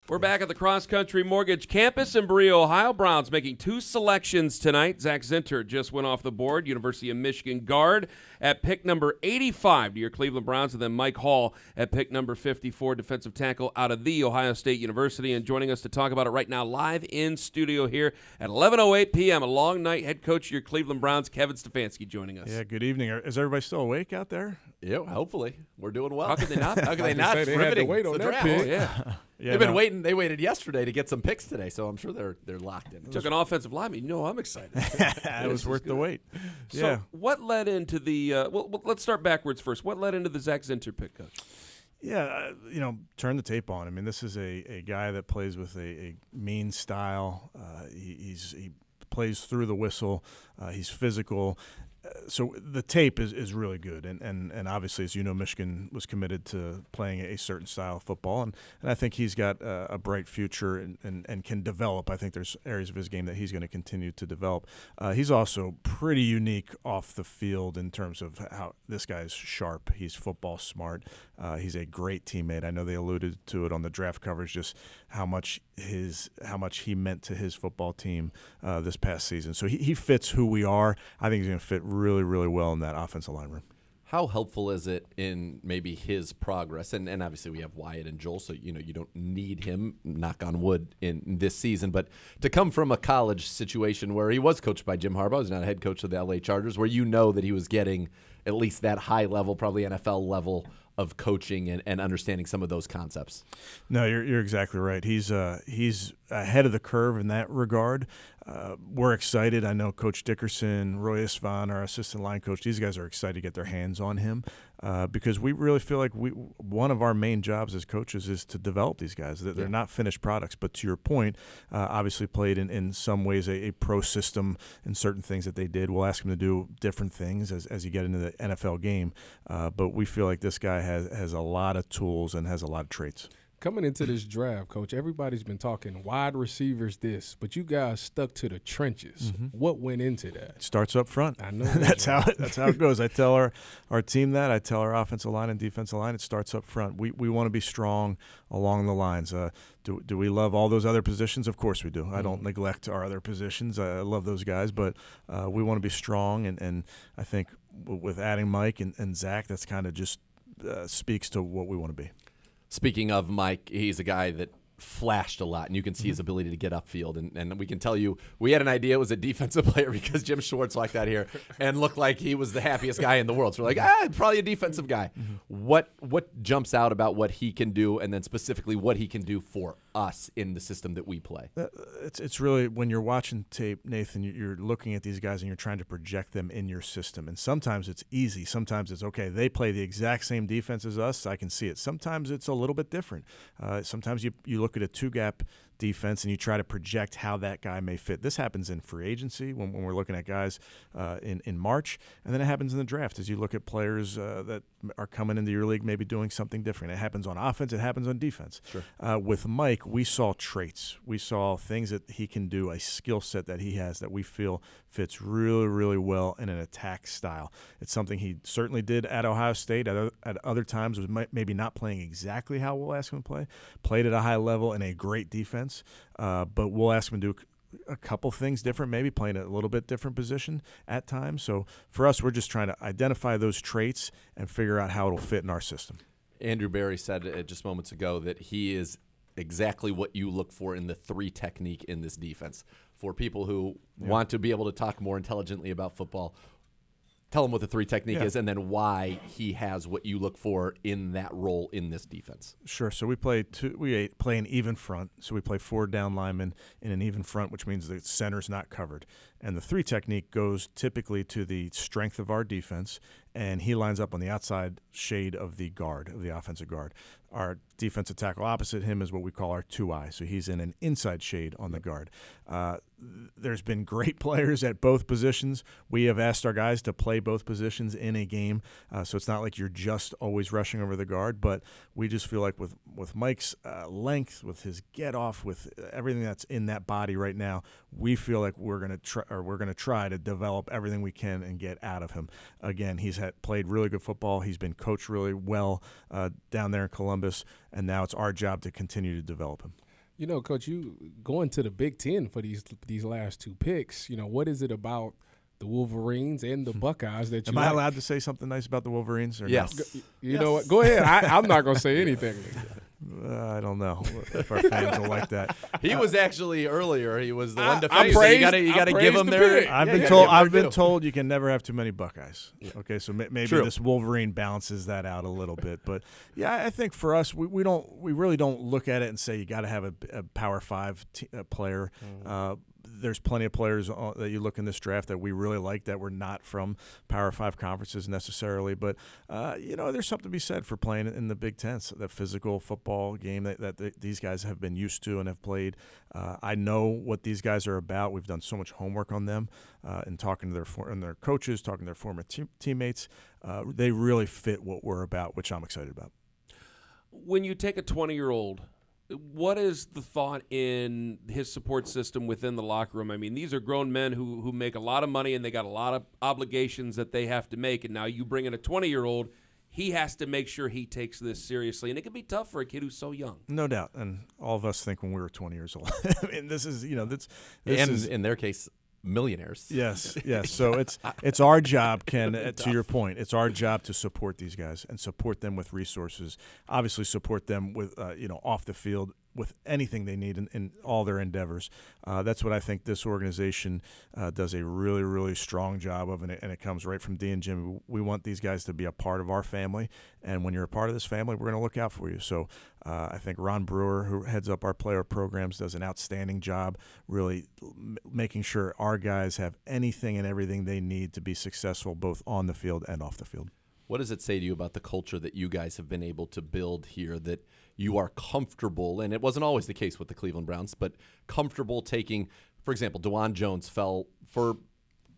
We're back at the Cross Country Mortgage Campus in Berea, Ohio. Browns making 2 selections tonight. Zach Zinter just went off the board, University of Michigan guard at pick number 85 to your Cleveland Browns, and then Mike Hall at pick number 54, defensive tackle out of The Ohio State University. And joining us to talk about it right now, live in studio here at 11:08 p.m., a long night, head coach of your Cleveland Browns, Kevin Stefanski, joining us. Yeah, good evening. Is everybody still awake out there? Yeah, hopefully. We're doing well. How could they not? How could they not? It's riveting. wait It's on the that draft. pick. Oh, yeah. Yeah, They've been waiting. They waited yesterday to get some picks today, so I'm sure they're locked in. Took an offensive lineman. You know I'm excited. It was worth the wait. So Yeah. what led into the well, let's start backwards first. What led into the Zach Zinter pick, Coach? Yeah, turn the tape on. I mean, this is a guy that plays with a mean style. He plays through the whistle. He's physical. So the tape is really good, and obviously, as you know, Michigan was committed to playing a certain style of football, and I think he's got a bright future and can develop. I think there's areas of his game that he's going to continue to develop. He's also pretty unique off the field in terms of how this guy's sharp. He's football smart. He's a great teammate. I know they alluded to it on the draft coverage, just how much he meant to his football team this past season. So he fits who we are. I think he's going to fit really, really well in that offensive line room. How helpful is it in maybe his progress? And obviously we have Wyatt and Joel, so you don't need him, knock on wood, in this season. But to come from a college situation where he was coached by Jim Harbaugh, he's not a head coach of the LA Chargers, where you know that he was getting at least that high level, probably NFL level of coaching and understanding some of those concepts. No, you're exactly right. He's ahead of the curve in that regard. We're excited. I know Coach Dickerson, Roy Isvan, our assistant line coach, these guys are excited to get their hands on him because we really feel like one of our main jobs as coaches is to develop these guys. They're not finished products, but to your point, obviously played in some ways a pro system in certain things that they did. We'll ask him to do different things as you get into the NFL game, but we feel like this guy has a lot of tools and has a lot of traits. Coming into this draft, Coach, everybody's been talking wide receivers this, but you guys stuck to the trenches. Mm-hmm. What went into that? It starts up front. I know that's how it goes. I tell our team that. I tell our offensive line and defensive line it starts up front. We want to be strong along the lines. Do we love all those other positions? Of course we do. I don't neglect our other positions. I love those guys, but we want to be strong, and I think with adding Mike and Zach, that's kind of just speaks to what we want to be. Speaking of Mike, he's a guy that flashed a lot, and you can see his ability to get upfield. And we can tell you, we had an idea it was a defensive player because Jim Schwartz like that here and looked like he was the happiest guy in the world. So we're like, probably a defensive guy. What jumps out about what he can do, and then specifically what he can do for us in the system that we play? It's really, when you're watching tape, Nathan, you're looking at these guys and you're trying to project them in your system. And sometimes it's easy. Sometimes it's, okay, they play the exact same defense as us. I can see it. Sometimes it's a little bit different. Sometimes you look at a two-gap defense and you try to project how that guy may fit. This happens in free agency when we're looking at guys in March, and then it happens in the draft as you look at players that are coming into your league maybe doing something different. It happens on offense. It happens on defense. Sure. With Mike, we saw traits. We saw things that he can do, a skill set that he has that we feel fits really, really well in an attack style. It's something he certainly did at Ohio State. At other times was maybe not playing exactly how we'll ask him to play. Played at a high level in a great defense, but we'll ask him to do a couple things different, maybe playing a little bit different position at times. So for us, we're just trying to identify those traits and figure out how it'll fit in our system. Andrew Barry said just moments ago that he is exactly what you look for in the 3 technique in this defense. For people who want to be able to talk more intelligently about football, tell him what the 3 technique is and then why he has what you look for in that role in this defense. Sure. So we play an even front. So we play 4 down linemen in an even front, which means the center's not covered. And the 3 technique goes typically to the strength of our defense, and he lines up on the outside shade of the guard, of the offensive guard. Our defensive tackle opposite him is what we call our 2-eye, so he's in an inside shade on the guard. There's been great players at both positions. We have asked our guys to play both positions in a game, so it's not like you're just always rushing over the guard, but we just feel like with Mike's length, with his get-off, with everything that's in that body right now, we feel like we're going to try to develop everything we can and get out of him. Again, he's played really good football. He's been coached really well down there in Columbus, and now it's our job to continue to develop him. You know, Coach, you going to the Big Ten for these last 2 picks. You know, what is it about the Wolverines and the Buckeyes that you Am I allowed to say something nice about the Wolverines? Or Yes. No? You know what? Go ahead. I'm not going to say anything. I don't know if our fans will like that. He was actually earlier. He was the one to I face. So praised- you I got to give praised him the their. pick. I've been told you can never have too many Buckeyes. Okay, so maybe True. this Wolverine balances that out a little bit. But yeah, I think for us, we really don't look at it and say you got to have a Power 5 player. There's plenty of players that you look in this draft that we really like that were not from Power 5 conferences necessarily. But, there's something to be said for playing in the Big Ten, that physical football game that these guys have been used to and have played. I know what these guys are about. We've done so much homework on them and talking to their coaches, talking to their former teammates. They really fit what we're about, which I'm excited about. When you take a 20-year-old, what is the thought in his support system within the locker room? I mean, these are grown men who make a lot of money and they got a lot of obligations that they have to make. And now you bring in a 20-year-old, he has to make sure he takes this seriously. And it can be tough for a kid who's so young. No doubt. And all of us think when we were 20 years old. I mean, this is. In their case, millionaires. Yes. So it's our job, Ken, to your point. It's our job to support these guys and support them with resources. Obviously, support them with off the field with anything they need in all their endeavors. That's what I think this organization does a really, really strong job of, and it comes right from Dee and Jim. We want these guys to be a part of our family, and when you're a part of this family, we're going to look out for you. So I think Ron Brewer, who heads up our player programs, does an outstanding job really making sure our guys have anything and everything they need to be successful both on the field and off the field. What does it say to you about the culture that you guys have been able to build here, that you are comfortable, and it wasn't always the case with the Cleveland Browns, but comfortable taking, for example, DeJuan Jones fell for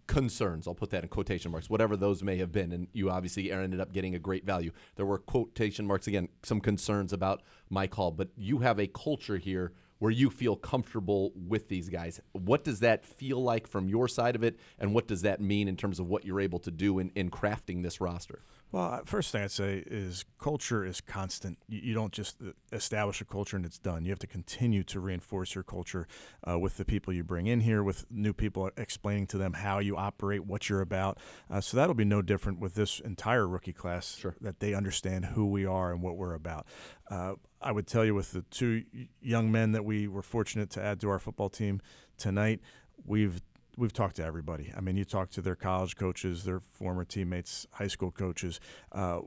concerns, I'll put that in quotation marks, whatever those may have been, and you obviously ended up getting a great value. There were quotation marks, again, some concerns about Mike Hall, but you have a culture here where you feel comfortable with these guys. What does that feel like from your side of it, and what does that mean in terms of what you're able to do in crafting this roster? Well, first thing I'd say is culture is constant. You don't just establish a culture and it's done. You have to continue to reinforce your culture with the people you bring in here, with new people explaining to them how you operate, what you're about. So that'll be no different with this entire rookie class, Sure. that they understand who we are and what we're about. I would tell you with the 2 young men that we were fortunate to add to our football team tonight, we've talked to everybody. I mean, you talk to their college coaches, their former teammates, high school coaches.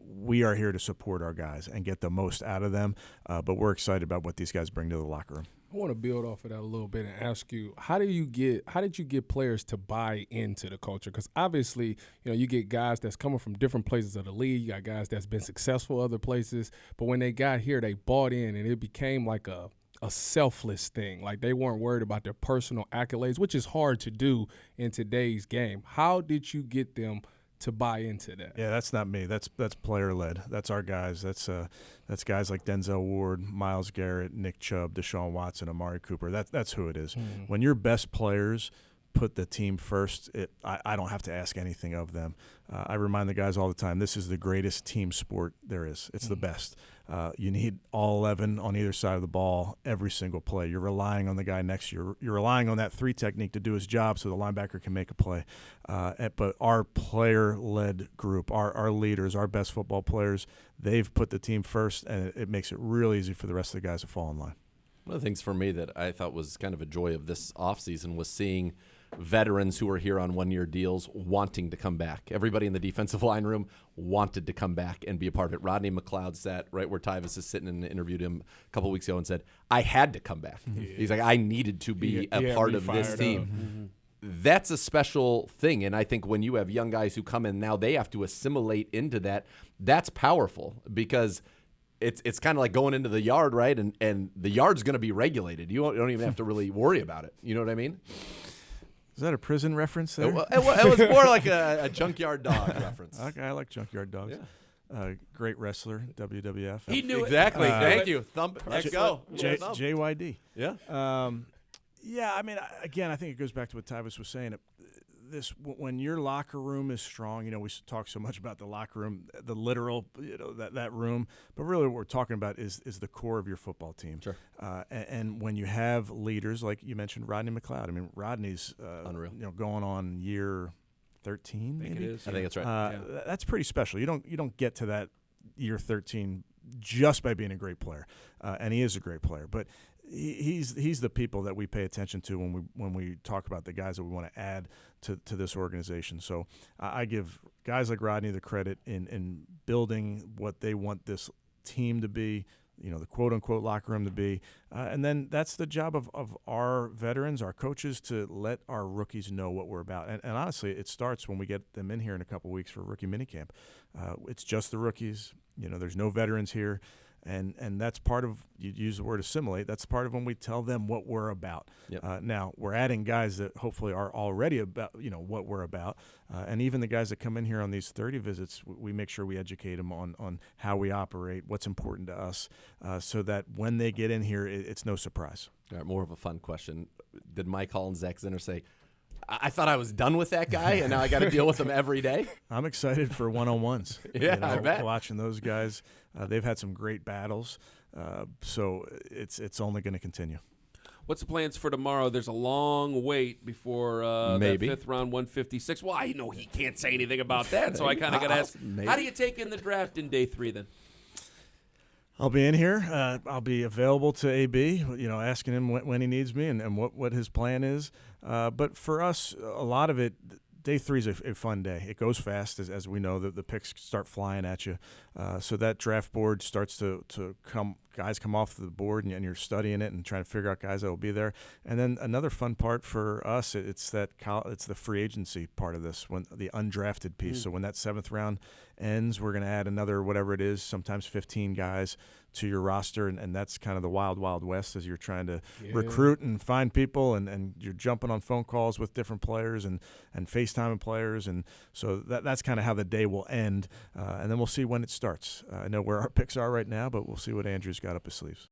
We are here to support our guys and get the most out of them, but we're excited about what these guys bring to the locker room. I want to build off of that a little bit and ask you, how did you get players to buy into the culture? Because obviously, you get guys that's coming from different places of the league. You got guys that's been successful other places, but when they got here, they bought in, and it became like a selfless thing. Like they weren't worried about their personal accolades, which is hard to do in today's game. How did you get them to buy into that? Yeah, that's not me. That's player led. That's our guys. That's guys like Denzel Ward, Myles Garrett, Nick Chubb, Deshaun Watson, Amari Cooper. That's who it is. Mm-hmm. When your best players put the team first, I don't have to ask anything of them. I remind the guys all the time, this is the greatest team sport there is. It's the best. You need all 11 on either side of the ball every single play. You're relying on the guy next to you. You're relying on that 3 technique to do his job so the linebacker can make a play. But our player-led group, our leaders, our best football players, they've put the team first, and it makes it real easy for the rest of the guys to fall in line. One of the things for me that I thought was kind of a joy of this offseason was seeing veterans who are here on one-year deals wanting to come back. Everybody in the defensive line room wanted to come back and be a part of it. Rodney McLeod sat right where Tyvis is sitting and interviewed him a couple weeks ago and said, I had to come back. Yeah. He's like, I needed to be a part of this team. Mm-hmm. That's a special thing, and I think when you have young guys who come in now, they have to assimilate into that. That's powerful because it's kind of like going into the yard, right? And the yard's going to be regulated. You don't even have to really worry about it. You know what I mean? Is that a prison reference there? It was more like a junkyard dog reference. Okay, I like junkyard dogs. Yeah. Great wrestler, WWF. He knew exactly. it. Thank you. Let's go. JYD. Yeah. Yeah, I mean, again, I think it goes back to what Tyvis was saying. when your locker room is strong, we talk so much about the locker room, the literal, that room, but really what we're talking about is the core of your football team. Sure. And when you have leaders like you mentioned, Rodney McLeod. I mean, Rodney's Unreal. Going on year 13, I think maybe. it is. I think that's right. That's pretty special. You don't get to that year 13 just by being a great player, and he is a great player. But he's the people that we pay attention to when we talk about the guys that we want to add to this organization. So I give guys like Rodney the credit in building what they want this team to be, the quote-unquote locker room to be. And then that's the job of our veterans, our coaches, to let our rookies know what we're about. And honestly, it starts when we get them in here in a couple weeks for rookie minicamp. It's just the rookies. There's no veterans here. And that's part of, you use the word assimilate, that's part of when we tell them what we're about. Yep. Now, we're adding guys that hopefully are already about, what we're about. And even the guys that come in here on these 30 visits, we make sure we educate them on how we operate, what's important to us, so that when they get in here, it's no surprise. All right, more of a fun question. Did Mike Hall and Zach Zinter say, I thought I was done with that guy, and now I got to deal with him every day? I'm excited for one-on-ones. Yeah, I bet. Watching those guys, they've had some great battles, so it's only going to continue. What's the plans for tomorrow? There's a long wait before Maybe. that 5th round 156. Well, I know he can't say anything about that, so I kind of got to ask, Maybe. how do you take in the draft in day 3 then? I'll be in here. I'll be available to AB, asking him when he needs me and what his plan is. But for us, a lot of it, day 3 is a fun day. It goes fast, as we know. The picks start flying at you. So that draft board starts to come. Guys come off the board, and you're studying it and trying to figure out guys that will be there. And then another fun part for us, it's the free agency part of this, when the undrafted piece. So when that 7th round ends, we're going to add another, whatever it is, sometimes 15 guys to your roster, and that's kind of the wild, wild west as you're trying to recruit and find people, and you're jumping on phone calls with different players and FaceTiming players, and so that's kind of how the day will end, and then we'll see when it starts. I know where our picks are right now, but we'll see what Andrew's got up his sleeves.